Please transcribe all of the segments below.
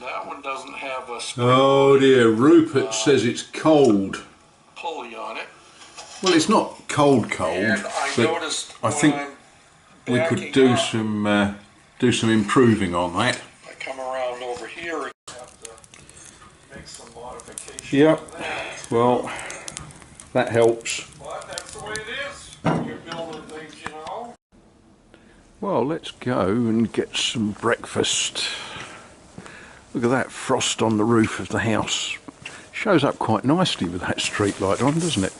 That one doesn't have a Oh dear, Rupert says it's cold. pulley on it. Well, it's not cold, And I but noticed I think we could do some improving on that. I come around over here and have to make some modifications. Yep. Well, that helps. But that's the way it is when you're building things, you know. Well, let's go and get some breakfast. Look at that frost on the roof of the house. Shows up quite nicely with that street light on, doesn't it?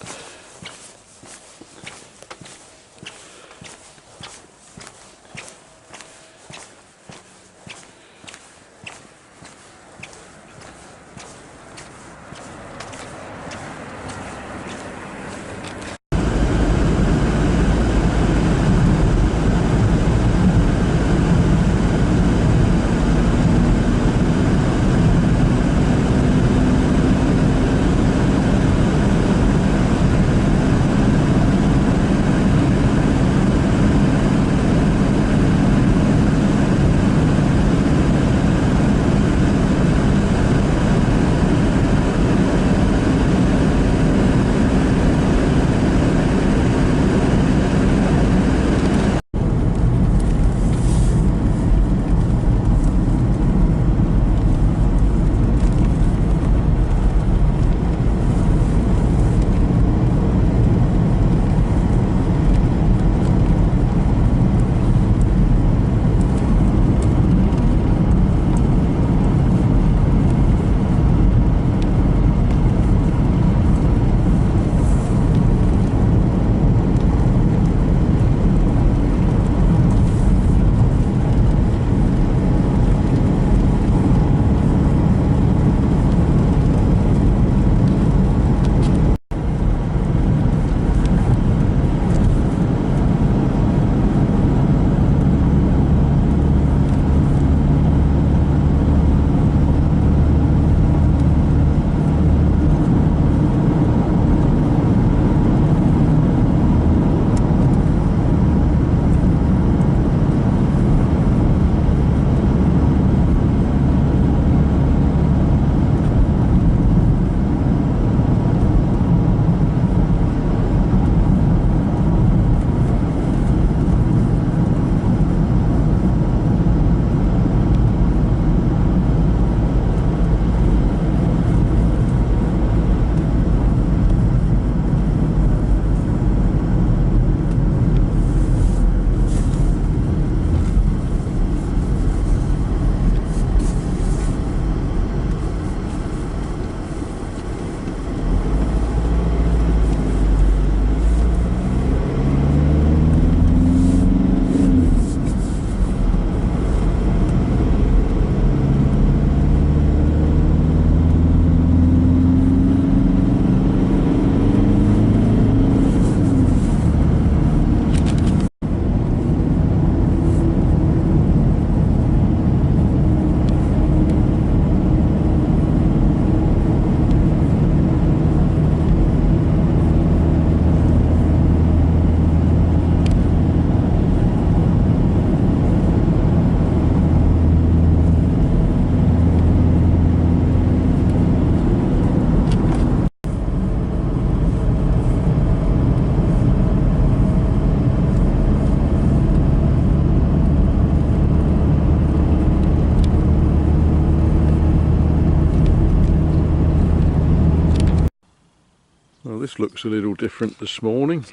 Well, this looks a little different this morning.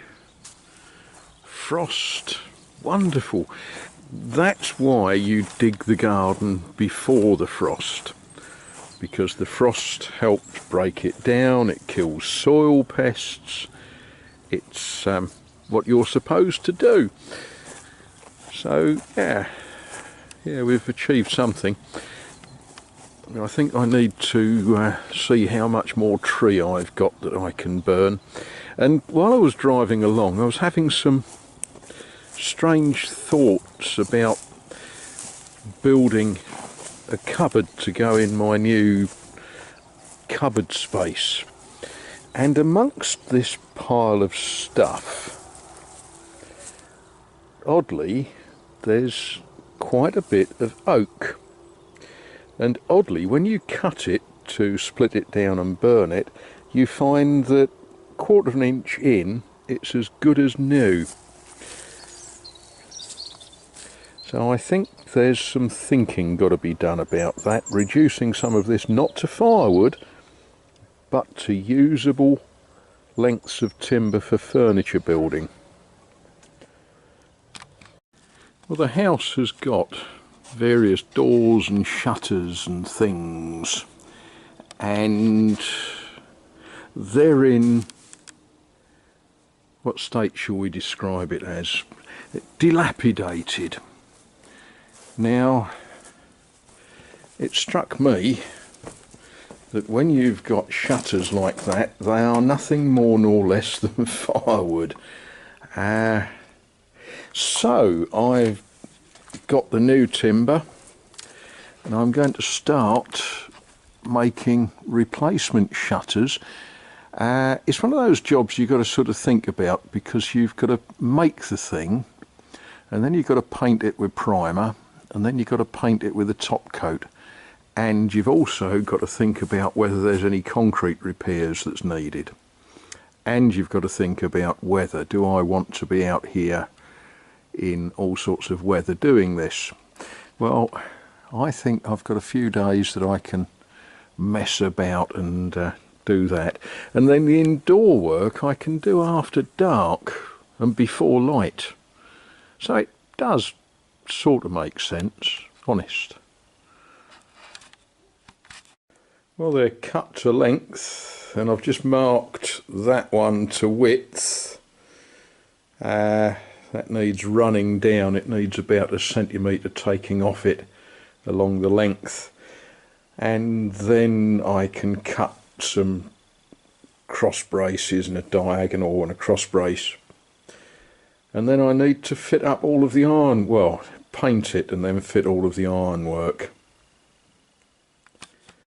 Frost, wonderful. That's why you dig the garden before the frost, because the frost helps break it down, it kills soil pests. It's what you're supposed to do. So yeah, we've achieved something. I think I need to see how much more tree I've got that I can burn. And while I was driving along, I was having some strange thoughts about building a cupboard to go in my new cupboard space. And amongst this pile of stuff, oddly, there's quite a bit of oak. And oddly, when you cut it to split it down and burn it, you find that 1/4 of an inch in, it's as good as new. So I think there's some thinking got to be done about that, reducing some of this not to firewood, but to usable lengths of timber for furniture building. Well, the house has got various doors and shutters and things, and they're in, what state shall we describe it as? Dilapidated. Now, it struck me that when you've got shutters like that, they are nothing more nor less than firewood. So I've got the new timber, and I'm going to start making replacement shutters. It's one of those jobs you've got to sort of think about, because you've got to make the thing, and then you've got to paint it with primer, and then you've got to paint it with a top coat, and you've also got to think about whether there's any concrete repairs that's needed, and you've got to think about whether, do I want to be out here in all sorts of weather doing this? Well, I think I've got a few days that I can mess about and do that, and then the indoor work I can do after dark and before light. So it does sort of make sense, honest. Well, they're cut to length, and I've just marked that one to width. That needs running down. It needs about 1 centimetre taking off it along the length, and then I can cut some cross braces and a diagonal and a cross brace, and then I need to fit up all of the iron, well, paint it and then fit all of the ironwork.